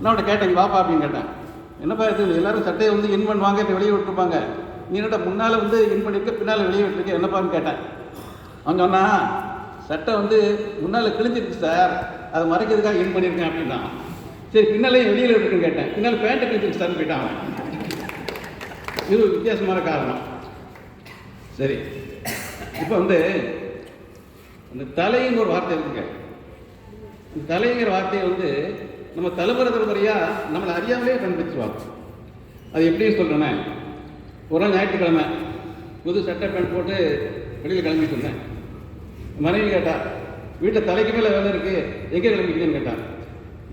நான் அவட்ட கேட்டேன், வாப்பா அப்படின்னு கேட்டேன். என்னப்பா இது, எல்லாரும் சட்டையை வந்து இன் பண்ணுவாங்க, வெளியே விட்டுருப்பாங்க, நீ என்னடா முன்னால் வந்து இன் பண்ணியிருக்க, பின்னால் வெளியே விட்டுருக்க, என்னப்பான்னு கேட்டேன். அவன் சொன்னா, சட்டை வந்து முன்னால் கிழிஞ்சிருக்கு சார், அதை மறைக்கிறதுக்காக இன் பண்ணியிருக்கேன் அப்படின்னா. சரி, பின்னாலே வெளியில் இருக்குன்னு கேட்டேன். பின்னால் பேண்ட்டை கிழிஞ்சிருக்கு சார்னு போயிட்டான் அவன். இது ஒரு வித்தியாசமான காரணம். சரி, இப்போ வந்து அந்த தலைன்னு ஒரு வார்த்தை இருக்குங்க. இந்த தலைங்கிற வார்த்தையை வந்து நம்ம தலைமுறையாக நம்மளை அறியாமலே கண்டுபிடிச்சிருவாங்க. அது எப்படின்னு சொல்கிறேன்னே, ஒரு நாள் ஞாயிற்றுக்கிழமை புது சட்டை பேண்ட் போட்டு வெளியில் கிளம்பிட்டு இருந்தேன். மனைவி கேட்டா, வீட்டில் தலைக்கு மேலே வேலை இருக்குது, எங்கே கிளம்பிக்கிறேன்னு கேட்டான்.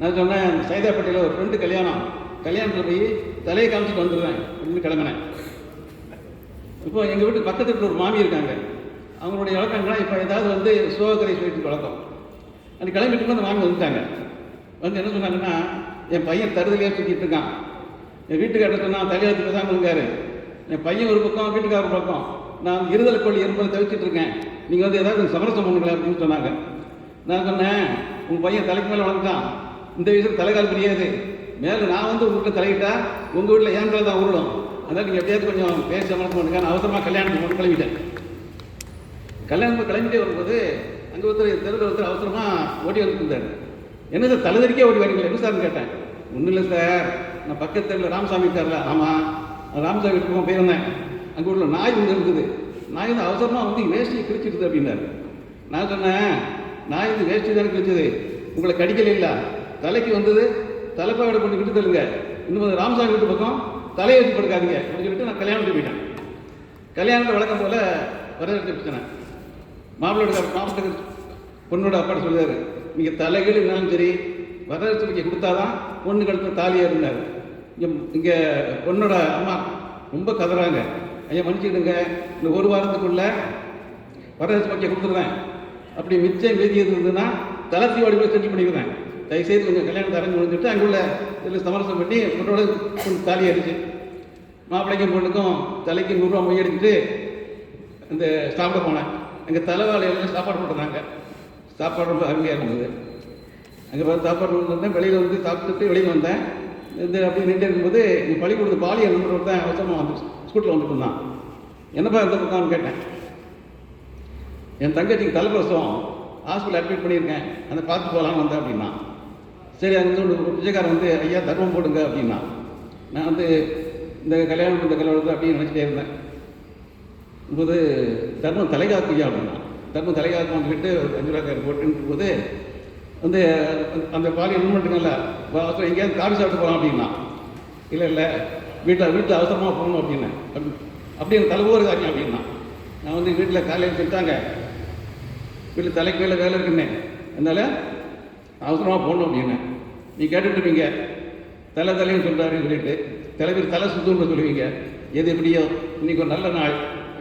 நான் சொன்னேன், சைதாப்பேட்டையில் ஒரு ஃப்ரெண்டு கல்யாணத்தில் போய் தலையை காமிச்சிட்டு வந்துடுவேன் அப்படின்னு கிளம்பினேன். இப்போ எங்கள் வீட்டு பக்கத்தில் ஒரு மாமி இருக்காங்க. அவங்களுடைய வழக்கங்கள்லாம் இப்போ ஏதாவது வந்து சோகக்கரை சொல்லிட்டு வழக்கம். அது கிளம்பிட்டு அந்த மாமி வந்துட்டாங்க. வந்து என்ன சொன்னாங்கன்னா, என் பையன் தருதலையாக சுற்றிட்டு இருக்கான், என் வீட்டுக்காரர் சொன்னால் தலையாளத்து பேசாமல் இருக்காரு, என் பையன் ஒரு பக்கம், வீட்டுக்காரர் ஒரு பக்கம், நான் இருதலை கோழி எறும்பதை தவிச்சிட்டு இருக்கேன், நீங்கள் வந்து ஏதாவது சமரசம் பண்ணுங்களேன் அப்படின்னு சொன்னாங்க. நான் சொன்னேன், உங்கள் பையன் தலைக்கு மேலே வளர்ந்துட்டான், இந்த விஷயம் தலைகால் தெரியாது, மேலே நான் வந்து உங்கள் வீட்டில் தலையிட்டா உங்கள் வீட்டில் ஏன் மேலே தான் உருளும், அதான் நீங்கள் எப்படியாவது கொஞ்சம் பேசி சமரசம் பண்ணுங்க. நான் அவசரமாக கல்யாணத்துக்கு கிளம்பிட்டேன். கல்யாணத்துக்கு கிளம்பிட்டே வரும்போது அங்கே ஒருத்தர் தெருவில் ஒருத்தர் அவசரமாக ஓடி வந்துருந்தார். என்ன சார் தலைதறிக்கே ஓடி வரீங்களா, என்ன சார்னு கேட்டேன். ஒன்றும் இல்லை சார், நான் பக்கத்து தெருவில் ராமசாமி இருக்கார்ல, ஆமாம், ராமசாமி வீட்டுக்கு போயிருந்தேன், அங்கே உள்ள நாய் ஒன்று இருக்குது, நாய் வந்து அவசரமாக வந்து வேஷ்டியை கிழிச்சிடுது அப்படின்னாரு. நான் சொன்னேன், நாய் வந்து வேஷ்டி தானே கிழிச்சது, உங்களை கடிக்கல இல்லை, தலைக்கு வந்தது, தலைப்பாவோட கொண்டு விட்டு தருங்க, இன்னும் ராமசாமி வீட்டு பக்கம் தலையை வச்சு படுக்காதீங்க அப்படின்னு சொல்லிட்டு நான் கல்யாணத்துக்கு போயிட்டேன். கல்யாணத்தில் வழக்கம் போல் வரவேற்று பிரச்சனை. மாப்பிள்ளை பொண்ணோட அப்பாட்ட சொல்லுவார், நீங்கள் தலைகள் இருந்தாலும் சரி வரவேற்று வைக்க கொடுத்தாதான் பொண்ணு கழுத்து தாலியாக இருந்தார். இங்கே பொண்ணோட அம்மா ரொம்ப கதறாங்க, ஐயா மன்னிச்சுடுங்க, இந்த ஒரு வாரத்துக்குள்ளே வரவேற்று வைக்க கொடுத்துருவேன், அப்படி மிச்சம் மீதி இருந்ததுன்னா தளர்த்தி வாடி கூட செஞ்சு பண்ணிக்கிறேன், தயவுசெய்து கொஞ்சம் கல்யாணத்தை அரேஞ்ச் முடிஞ்சுட்டு அங்கே உள்ள இதில் சமரசம் பண்ணி பொண்ணோட தாலி அடிச்சு மாப்பிள்ளைக்கும் பொண்ணுக்கும் தலைக்கு 100 ரூபா மொய் எடுத்துட்டு இந்த சாப்பிட போனேன். அங்கே தலைவாழையில் சாப்பாடு போட்டுருந்தாங்க. சாப்பாடு ரொம்ப அருமையாக இருந்தது. அங்கே பார்த்து சாப்பாடு வந்தேன், வெளியில் வந்து சாப்பிட்டுட்டு வெளியில் வந்தேன். இந்த அப்படி நின்று இருக்கும்போது எங்கள் பள்ளிக்கூடத்து பாலியல் நம்பர் தான் அவசரமாக வந்து ஸ்கூட்டில் வந்துட்டு இருந்தான். என்னப்பா இந்த பக்கம்னு கேட்டேன். என் தங்கச்சிக்கு தலைப்பிரசவம், ஹாஸ்பிட்டல் அட்மிட் பண்ணியிருக்கேன், அதை பார்த்து போகலான்னு வந்தேன் அப்படின்னா. சரி, அங்கே ஒரு பிச்சைக்காரன் வந்து, ஐயா தர்மம் போடுங்க அப்படின்னா. நான் வந்து இந்த கல்யாணத்தை அப்படின்னு நினச்சிட்டே இருந்தேன். இப்போது தர்மம் தலைகாக்குயா அப்படின்னா. தர்மம் தலைகாக்கும் சொல்லிட்டு 5 ரூபா போட்டுன்னு போது வந்து அந்த பாலியல் மூமெண்ட்டுங்கள்ல அவசரம் எங்கேயாவது காஃபி சாப்பிட்டு போகலாம் அப்படின்னா. இல்லை வீட்டில் அவசரமாக போகணும் அப்படின்னேன். அப்படி எனக்கு தலைவோர் காரியம் அப்படின்னா. நான் வந்து வீட்டில் காலையில் சொல்லிட்டாங்க, வீட்டில் தலைக்கு மேலே வேலை இருக்குன்னே, அதனால் அவசரமாக போகணும் அப்படின்னேன். நீ கேட்டுட்ருப்பீங்க, தலைன்னு சொல்கிறாருன்னு சொல்லிட்டு தலைவர் தலை சுத்தம்னு சொல்லுவீங்க. எது எப்படியோ இன்றைக்கி ஒரு நல்ல நாள்,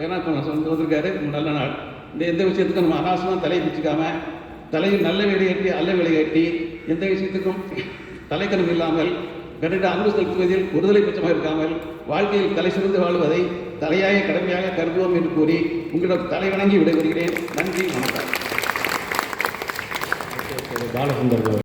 ஏன்னா வந்திருக்காரு, நல்ல நாள். இந்த எந்த விஷயத்துக்கும் நம்ம அனாவசியமாக தலையை பிடிச்சிக்காம, தலையில் நல்ல வேலையேற்றி அல்ல வேலையேற்றி, எந்த விஷயத்துக்கும் தலைக்கணம் இல்லாமல் கண்டிப்பாக அன்பு செலுத்துவதில் ஒருதலை பட்சமாக இருக்காமல் வாழ்க்கையில் தலை சிறந்து வாழ்வதை தலையாய கடமையாக கருதுவோம் என்று கூறி உங்களிடம் தலை வணங்கி விடைபெறுகிறேன். நன்றி, வணக்கம். பாலசுந்தர்